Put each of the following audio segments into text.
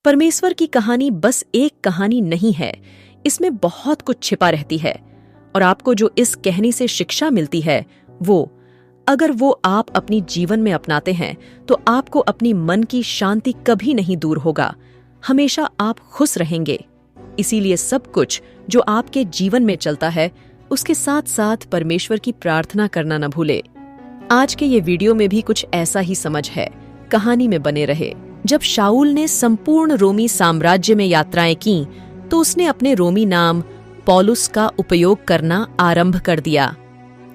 परमेश्वर की कहानी बस एक कहानी नहीं है, इसमें बहुत कुछ छिपा रहती है। और आपको जो इस कहानी से शिक्षा मिलती है अगर वो आप अपनी जीवन में अपनाते हैं तो आपको अपनी मन की शांति कभी नहीं दूर होगा, हमेशा आप खुश रहेंगे। इसीलिए सब कुछ जो आपके जीवन में चलता है उसके साथ साथ परमेश्वर की प्रार्थना करना न भूले। आज के ये वीडियो में भी कुछ ऐसा ही समझ है, कहानी में बने रहे। जब शाऊल ने संपूर्ण रोमी साम्राज्य में यात्राएं की तो उसने अपने रोमी नाम पौलुस का उपयोग करना आरंभ कर दिया।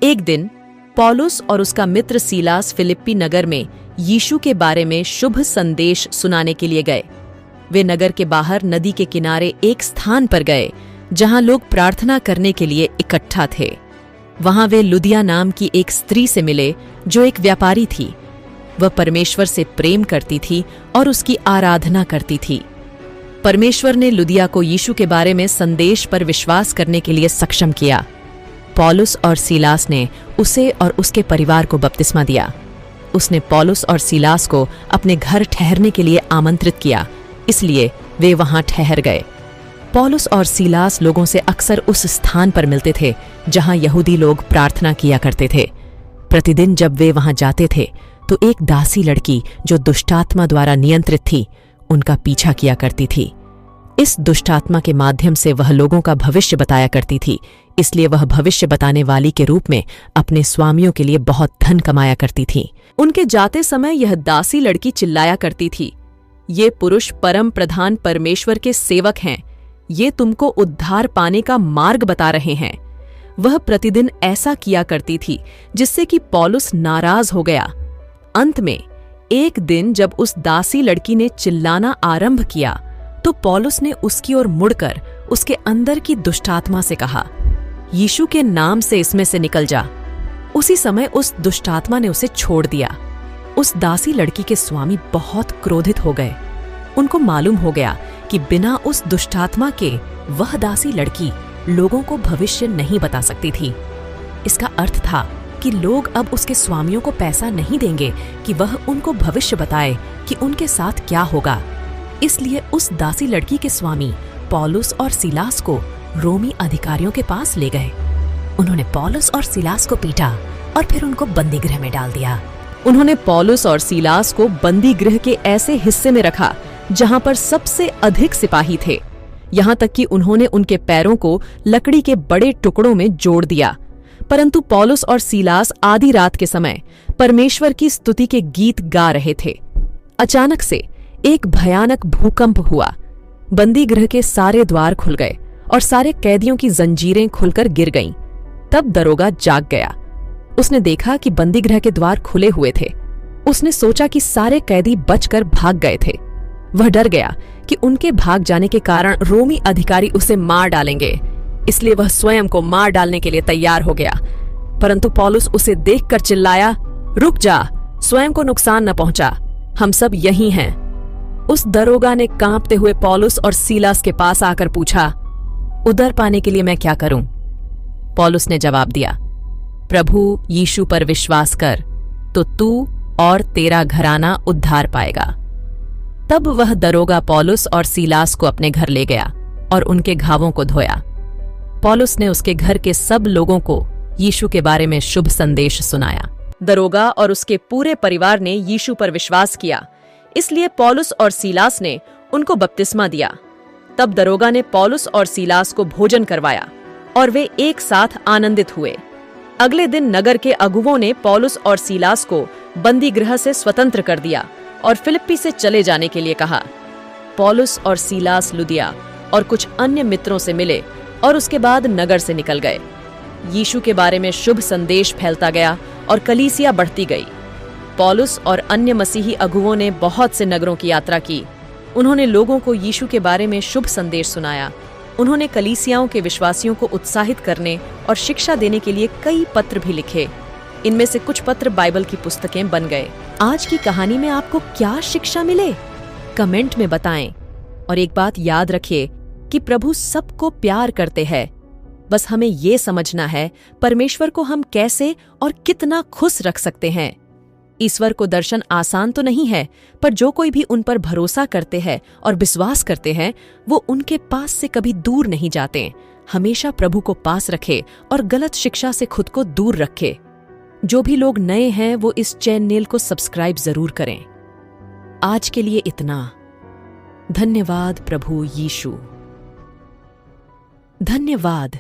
एक दिन पौलुस और उसका मित्र सीलास फिलिप्पी नगर में यीशु के बारे में शुभ संदेश सुनाने के लिए गए। वे नगर के बाहर नदी के किनारे एक स्थान पर गए जहां लोग प्रार्थना करने के लिए इकट्ठा थे। वहां वे लुदिया नाम की एक स्त्री से मिले जो एक व्यापारी थी। वह परमेश्वर से प्रेम करती थी और उसकी आराधना करती थी। परमेश्वर ने लुदिया को यीशु के बारे में संदेश पर विश्वास करने के लिए सक्षम किया। पौलुस और सीलास ने उसे और उसके परिवार को बपतिस्मा दिया। उसने पौलुस और सीलास को अपने घर ठहरने के लिए आमंत्रित किया, इसलिए वे वहां ठहर गए। पौलुस और सीलास लोगों से अक्सर उस स्थान पर मिलते थे जहां यहूदी लोग प्रार्थना किया करते थे। प्रतिदिन जब वे वहां जाते थे तो एक दासी लड़की जो दुष्टात्मा द्वारा नियंत्रित थी उनका पीछा किया करती थी। इस दुष्टात्मा के माध्यम से वह लोगों का भविष्य बताया करती थी, इसलिए वह भविष्य बताने वाली के रूप में अपने स्वामियों के लिए बहुत धन कमाया करती थी। उनके जाते समय यह दासी लड़की चिल्लाया करती थी, ये पुरुष परम प्रधान परमेश्वर के सेवक हैं, ये तुमको उद्धार पाने का मार्ग बता रहे हैं। वह प्रतिदिन ऐसा किया करती थी जिससे कि पौलुस नाराज हो गया। अंत में एक दिन जब उस दासी लड़की ने चिल्लाना आरंभ किया तो पौलुस ने उसकी ओर मुड़कर उसके अंदर की दुष्टात्मा से कहा, यीशु के नाम से इसमें से निकल जा। उसी समय उस दुष्टात्मा ने उसे छोड़ दिया। उस दासी लड़की के स्वामी बहुत क्रोधित हो गए। उनको मालूम हो गया कि बिना उस दुष्टात्मा के वह दासी लड़की लोगों को भविष्य नहीं बता सकती थी। इसका अर्थ था कि लोग अब उसके स्वामियों को पैसा नहीं देंगे कि वह उनको भविष्य बताए कि उनके साथ क्या होगा। इसलिए उस दासी लड़की के स्वामी पौलुस और सीलास को रोमी अधिकारियों के पास ले गए। उन्होंने पौलुस और सीलास को पीटा और फिर उनको बंदी गृह में डाल दिया। उन्होंने पौलुस और सीलास को बंदी गृह के ऐसे हिस्से में रखा जहां पर सबसे अधिक सिपाही थे। यहां तक कि उन्होंने उनके पैरों को लकड़ी के बड़े टुकड़ों में जोड़ दिया। परंतु पौलुस और सीलास आधी रात के समय परमेश्वर की स्तुति के गीत गा रहे थे। अचानक से एक भयानक भूकंप हुआ। बंदी गृह के सारे द्वार खुल गए और सारे कैदियों की जंजीरें खुलकर गिर गईं। तब दरोगा जाग गया। उसने देखा कि बंदी गृह के द्वार खुले हुए थे। उसने सोचा कि सारे कैदी बचकर भाग गए थे। वह डर गया कि उनके भाग जाने के कारण रोमी अधिकारी उसे मार डालेंगे, इसलिए वह स्वयं को मार डालने के लिए तैयार हो गया। परंतु पौलुस उसे देखकर चिल्लाया, रुक जा, स्वयं को नुकसान न पहुंचा, हम सब यहीं हैं। उस दरोगा ने कांपते हुए पौलुस और सीलास के पास आकर पूछा, उद्धार पाने के लिए मैं क्या करूं? पौलुस ने जवाब दिया, प्रभु यीशु पर विश्वास कर तो तू और तेरा घराना उद्धार पाएगा। तब वह दरोगा पौलुस और सीलास को अपने घर ले गया और उनके घावों को धोया। पौलुस ने उसके घर के सब लोगों को यीशु के बारे में शुभ संदेश सुनाया। दरोगा और उसके पूरे परिवार ने यीशु पर विश्वास किया, इसलिए पौलुस और सीलास ने उनको बपतिस्मा दिया। तब दरोगा ने पौलुस और सीलास को भोजन करवाया और वे एक साथ आनंदित हुए। अगले दिन नगर के अगुवों ने पौलुस और सीलास को बंदी गृह से स्वतंत्र कर दिया और फिलिप्पी से चले जाने के लिए कहा। पौलुस और सीलास लुदिया और कुछ अन्य मित्रों से मिले और उसके बाद नगर से निकल गए। यीशु के बारे में शुभ संदेश फैलता गया और कलीसिया बढ़ती गई। पौलुस और अन्य मसीही अगुवों ने बहुत से नगरों की यात्रा की। उन्होंने लोगों को यीशु के बारे में शुभ संदेश सुनाया। उन्होंने कलीसियाओं के विश्वासियों को उत्साहित करने और शिक्षा देने के लिए कई पत्र भी लिखे। इनमें से कुछ पत्र बाइबल की पुस्तकें बन गए। आज की कहानी में आपको क्या शिक्षा मिले? कमेंट में बताएं। और एक बात याद रखिए कि प्रभु सबको प्यार करते हैं। बस हमें ये समझना है परमेश्वर को हम कैसे और कितना खुश रख सकते हैं। ईश्वर को दर्शन आसान तो नहीं है, पर जो कोई भी उन पर भरोसा करते हैं और विश्वास करते हैं, वो उनके पास से कभी दूर नहीं जाते। हमेशा प्रभु को पास रखे और गलत शिक्षा से खुद को दूर रखे। जो भी लोग नए हैं वो इस चैनल को सब्सक्राइब जरूर करें। आज के लिए इतना। धन्यवाद प्रभु यीशु। धन्यवाद।